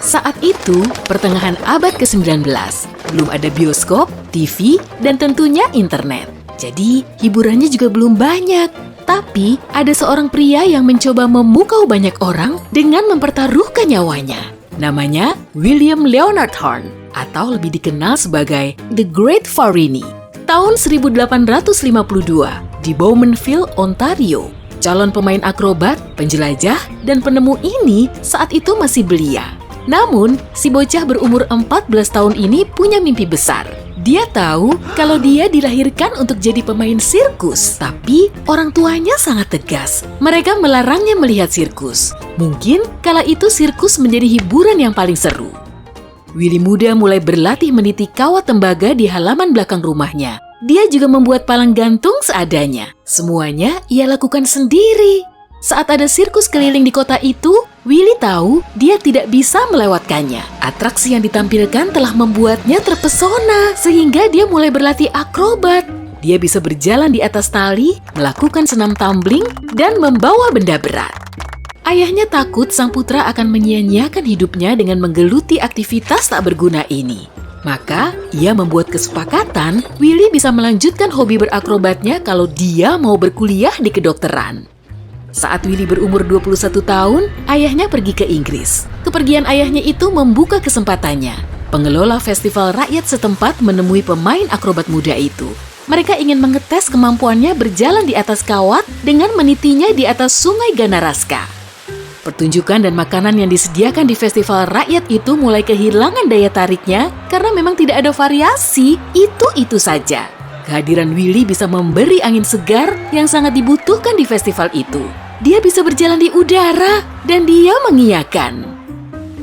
Saat itu, pertengahan abad ke-19, belum ada bioskop, TV, dan tentunya internet. Jadi, hiburannya juga belum banyak. Tapi, ada seorang pria yang mencoba memukau banyak orang dengan mempertaruhkan nyawanya. Namanya William Leonard Horne, atau lebih dikenal sebagai The Great Farini. Tahun 1852, di Bowmanville, Ontario, calon pemain akrobat, penjelajah, dan penemu ini saat itu masih belia. Namun, si bocah berumur 14 tahun ini punya mimpi besar. Dia tahu kalau dia dilahirkan untuk jadi pemain sirkus, tapi orang tuanya sangat tegas. Mereka melarangnya melihat sirkus. Mungkin kala itu sirkus menjadi hiburan yang paling seru. Willy muda mulai berlatih meniti kawat tembaga di halaman belakang rumahnya. Dia juga membuat palang gantung seadanya. Semuanya ia lakukan sendiri. Saat ada sirkus keliling di kota itu, Willy tahu dia tidak bisa melewatkannya. Atraksi yang ditampilkan telah membuatnya terpesona, sehingga dia mulai berlatih akrobat. Dia bisa berjalan di atas tali, melakukan senam tumbling, dan membawa benda berat. Ayahnya takut sang putra akan menyia-nyiakan hidupnya dengan menggeluti aktivitas tak berguna ini. Maka, ia membuat kesepakatan Willy bisa melanjutkan hobi berakrobatnya kalau dia mau berkuliah di kedokteran. Saat Willy berumur 21 tahun, ayahnya pergi ke Inggris. Kepergian ayahnya itu membuka kesempatannya. Pengelola festival rakyat setempat menemui pemain akrobat muda itu. Mereka ingin mengetes kemampuannya berjalan di atas kawat dengan menitinya di atas sungai Ganaraska. Pertunjukan dan makanan yang disediakan di festival rakyat itu mulai kehilangan daya tariknya karena memang tidak ada variasi, itu saja. Kehadiran Willy bisa memberi angin segar yang sangat dibutuhkan di festival itu. Dia bisa berjalan di udara, dan dia mengiyakan.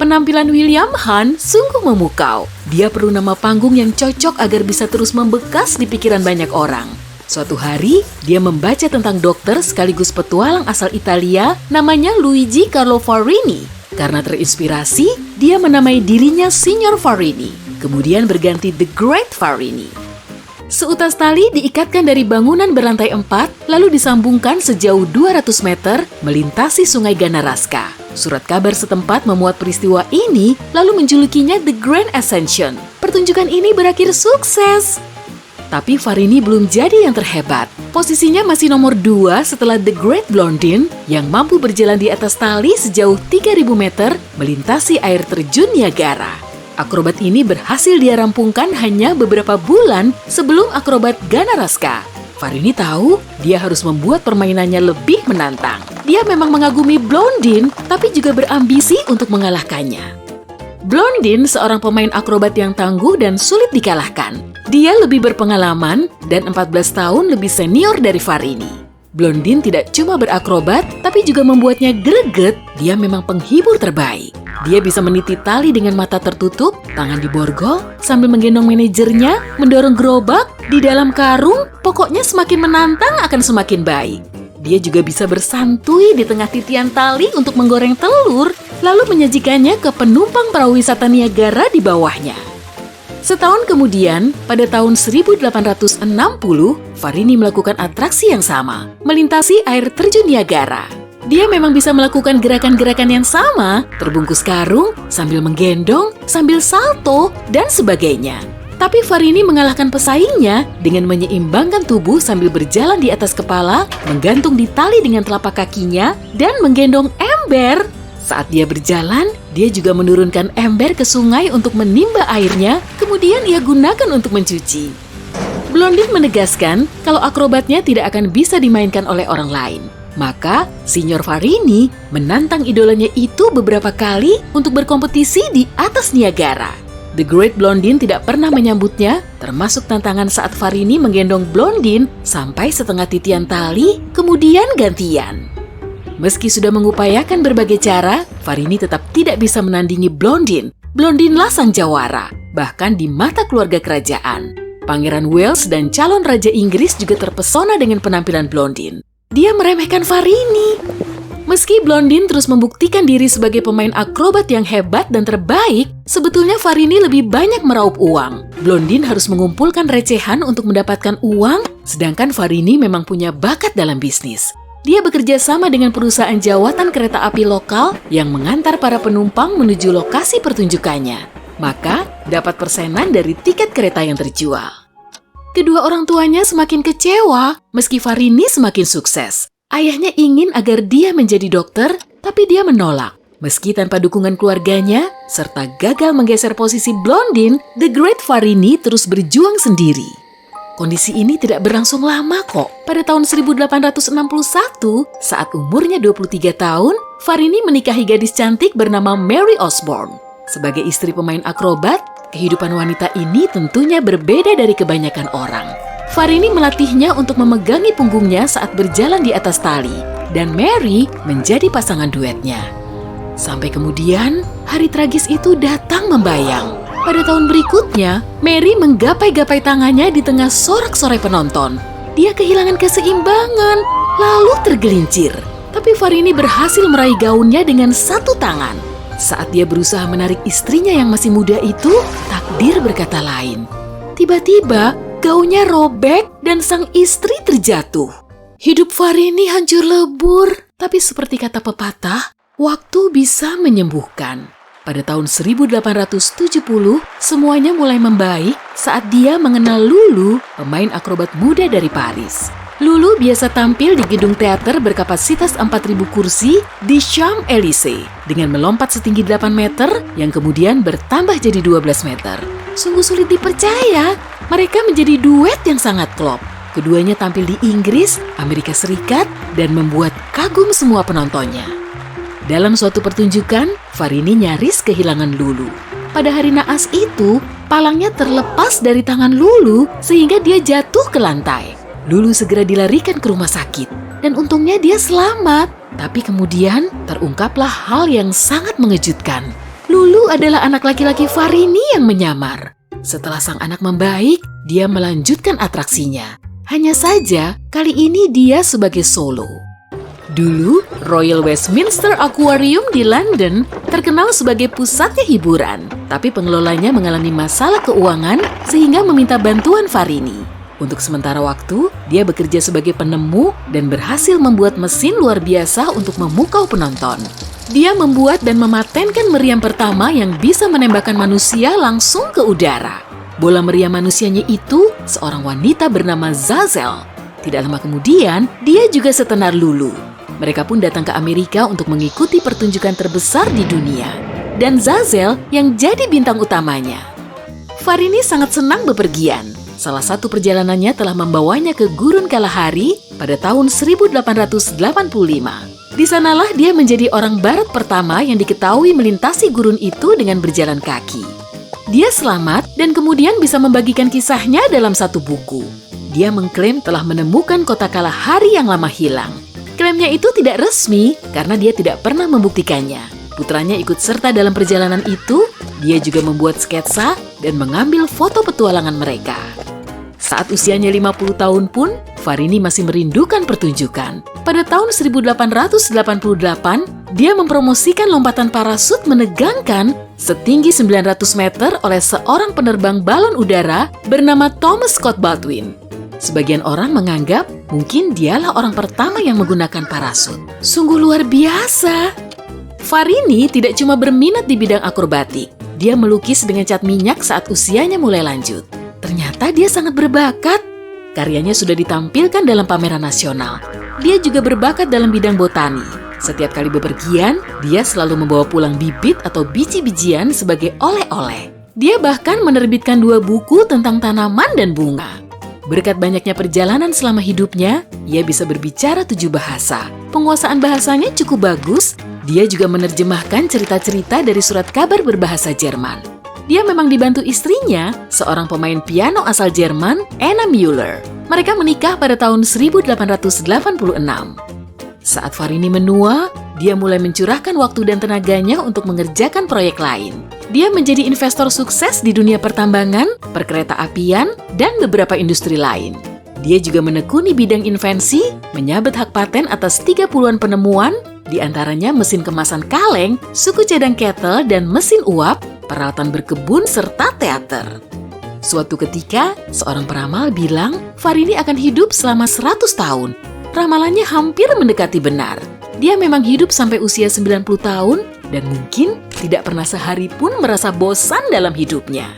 Penampilan William Hahn sungguh memukau. Dia perlu nama panggung yang cocok agar bisa terus membekas di pikiran banyak orang. Suatu hari, dia membaca tentang dokter sekaligus petualang asal Italia, namanya Luigi Carlo Farini. Karena terinspirasi, dia menamai dirinya Signor Farini, kemudian berganti The Great Farini. Seutas tali diikatkan dari bangunan berlantai 4, lalu disambungkan sejauh 200 meter melintasi sungai Ganaraska. Surat kabar setempat memuat peristiwa ini, lalu menjulukinya The Grand Ascension. Pertunjukan ini berakhir sukses. Tapi Farini belum jadi yang terhebat. Posisinya masih nomor 2 setelah The Great Blondin yang mampu berjalan di atas tali sejauh 3.000 meter melintasi air terjun Niagara. Akrobat ini berhasil dia rampungkan hanya beberapa bulan sebelum akrobat Ganaraska. Farini tahu dia harus membuat permainannya lebih menantang. Dia memang mengagumi Blondin, tapi juga berambisi untuk mengalahkannya. Blondin seorang pemain akrobat yang tangguh dan sulit dikalahkan. Dia lebih berpengalaman dan 14 tahun lebih senior dari Farini. Blondin tidak cuma berakrobat, tapi juga membuatnya greget. Dia memang penghibur terbaik. Dia bisa meniti tali dengan mata tertutup, tangan diborgol, sambil menggendong manajernya, mendorong gerobak, di dalam karung, pokoknya semakin menantang akan semakin baik. Dia juga bisa bersantui di tengah titian tali untuk menggoreng telur, lalu menyajikannya ke penumpang perahu wisata Niagara di bawahnya. Setahun kemudian, pada tahun 1860, Farini melakukan atraksi yang sama, melintasi air terjun Niagara. Dia memang bisa melakukan gerakan-gerakan yang sama, terbungkus karung, sambil menggendong, sambil salto, dan sebagainya. Tapi Farini mengalahkan pesaingnya dengan menyeimbangkan tubuh sambil berjalan di atas kepala, menggantung di tali dengan telapak kakinya, dan menggendong ember. Saat dia berjalan, dia juga menurunkan ember ke sungai untuk menimba airnya, kemudian ia gunakan untuk mencuci. Blondin menegaskan kalau akrobatnya tidak akan bisa dimainkan oleh orang lain. Maka, Signor Farini menantang idolanya itu beberapa kali untuk berkompetisi di atas Niagara. The Great Blondin tidak pernah menyambutnya, termasuk tantangan saat Farini menggendong Blondin sampai setengah titian tali, kemudian gantian. Meski sudah mengupayakan berbagai cara, Farini tetap tidak bisa menandingi Blondin. Blondinlah sang jawara, bahkan di mata keluarga kerajaan. Pangeran Wales dan calon Raja Inggris juga terpesona dengan penampilan Blondin. Dia meremehkan Farini. Meski Blondin terus membuktikan diri sebagai pemain akrobat yang hebat dan terbaik, sebetulnya Farini lebih banyak meraup uang. Blondin harus mengumpulkan recehan untuk mendapatkan uang, sedangkan Farini memang punya bakat dalam bisnis. Dia bekerja sama dengan perusahaan jawatan kereta api lokal yang mengantar para penumpang menuju lokasi pertunjukannya. Maka, dapat persenan dari tiket kereta yang terjual. Kedua orang tuanya semakin kecewa meski Farini semakin sukses. Ayahnya ingin agar dia menjadi dokter, tapi dia menolak. Meski tanpa dukungan keluarganya, serta gagal menggeser posisi Blondin, The Great Farini terus berjuang sendiri. Kondisi ini tidak berlangsung lama kok. Pada tahun 1861, saat umurnya 23 tahun, Farini menikahi gadis cantik bernama Mary Osborne. Sebagai istri pemain akrobat, kehidupan wanita ini tentunya berbeda dari kebanyakan orang. Farini melatihnya untuk memegangi punggungnya saat berjalan di atas tali, dan Mary menjadi pasangan duetnya. Sampai kemudian, hari tragis itu datang membayang. Pada tahun berikutnya, Mary menggapai-gapai tangannya di tengah sorak-sorai penonton. Dia kehilangan keseimbangan, lalu tergelincir. Tapi Farini berhasil meraih gaunnya dengan satu tangan. Saat dia berusaha menarik istrinya yang masih muda itu, takdir berkata lain. Tiba-tiba, gaunnya robek dan sang istri terjatuh. Hidup Farini hancur lebur, tapi seperti kata pepatah, waktu bisa menyembuhkan. Pada tahun 1870, semuanya mulai membaik saat dia mengenal Lulu, pemain akrobat muda dari Paris. Lulu biasa tampil di gedung teater berkapasitas 4.000 kursi di Champs-Élysées dengan melompat setinggi 8 meter yang kemudian bertambah jadi 12 meter. Sungguh sulit dipercaya, mereka menjadi duet yang sangat klop. Keduanya tampil di Inggris, Amerika Serikat, dan membuat kagum semua penontonnya. Dalam suatu pertunjukan, Farini nyaris kehilangan Lulu. Pada hari naas itu, palangnya terlepas dari tangan Lulu sehingga dia jatuh ke lantai. Lulu segera dilarikan ke rumah sakit, dan untungnya dia selamat. Tapi kemudian terungkaplah hal yang sangat mengejutkan. Lulu adalah anak laki-laki Farini yang menyamar. Setelah sang anak membaik, dia melanjutkan atraksinya. Hanya saja, kali ini dia sebagai solo. Dulu, Royal Westminster Aquarium di London terkenal sebagai pusatnya hiburan. Tapi pengelolanya mengalami masalah keuangan sehingga meminta bantuan Farini. Untuk sementara waktu, dia bekerja sebagai penemu dan berhasil membuat mesin luar biasa untuk memukau penonton. Dia membuat dan mematenkan meriam pertama yang bisa menembakkan manusia langsung ke udara. Bola meriam manusianya itu seorang wanita bernama Zazel. Tidak lama kemudian, dia juga setenar Lulu. Mereka pun datang ke Amerika untuk mengikuti pertunjukan terbesar di dunia. Dan Zazel yang jadi bintang utamanya. Farini sangat senang bepergian. Salah satu perjalanannya telah membawanya ke Gurun Kalahari pada tahun 1885. Di sanalah dia menjadi orang barat pertama yang diketahui melintasi gurun itu dengan berjalan kaki. Dia selamat dan kemudian bisa membagikan kisahnya dalam satu buku. Dia mengklaim telah menemukan kota Kalahari yang lama hilang. Klaimnya itu tidak resmi karena dia tidak pernah membuktikannya. Putranya ikut serta dalam perjalanan itu, dia juga membuat sketsa dan mengambil foto petualangan mereka. Saat usianya 50 tahun pun, Farini masih merindukan pertunjukan. Pada tahun 1888, dia mempromosikan lompatan parasut menegangkan setinggi 900 meter oleh seorang penerbang balon udara bernama Thomas Scott Baldwin. Sebagian orang menganggap mungkin dialah orang pertama yang menggunakan parasut. Sungguh luar biasa. Farini tidak cuma berminat di bidang akrobatik. Dia melukis dengan cat minyak saat usianya mulai lanjut. Ternyata dia sangat berbakat. Karyanya sudah ditampilkan dalam pameran nasional. Dia juga berbakat dalam bidang botani. Setiap kali bepergian, dia selalu membawa pulang bibit atau biji-bijian sebagai oleh-oleh. Dia bahkan menerbitkan 2 buku tentang tanaman dan bunga. Berkat banyaknya perjalanan selama hidupnya, ia bisa berbicara 7 bahasa. Penguasaan bahasanya cukup bagus. Dia juga menerjemahkan cerita-cerita dari surat kabar berbahasa Jerman. Dia memang dibantu istrinya, seorang pemain piano asal Jerman, Anna Müller. Mereka menikah pada tahun 1886. Saat Farini menua, dia mulai mencurahkan waktu dan tenaganya untuk mengerjakan proyek lain. Dia menjadi investor sukses di dunia pertambangan, perkereta apian, dan beberapa industri lain. Dia juga menekuni bidang invensi, menyabet hak paten atas 30-an penemuan, di antaranya mesin kemasan kaleng, suku cadang kettle, dan mesin uap, peralatan berkebun, serta teater. Suatu ketika, seorang peramal bilang Farini akan hidup selama 100 tahun. ramalannya hampir mendekati benar. Dia memang hidup sampai usia 90 tahun dan mungkin tidak pernah sehari pun merasa bosan dalam hidupnya.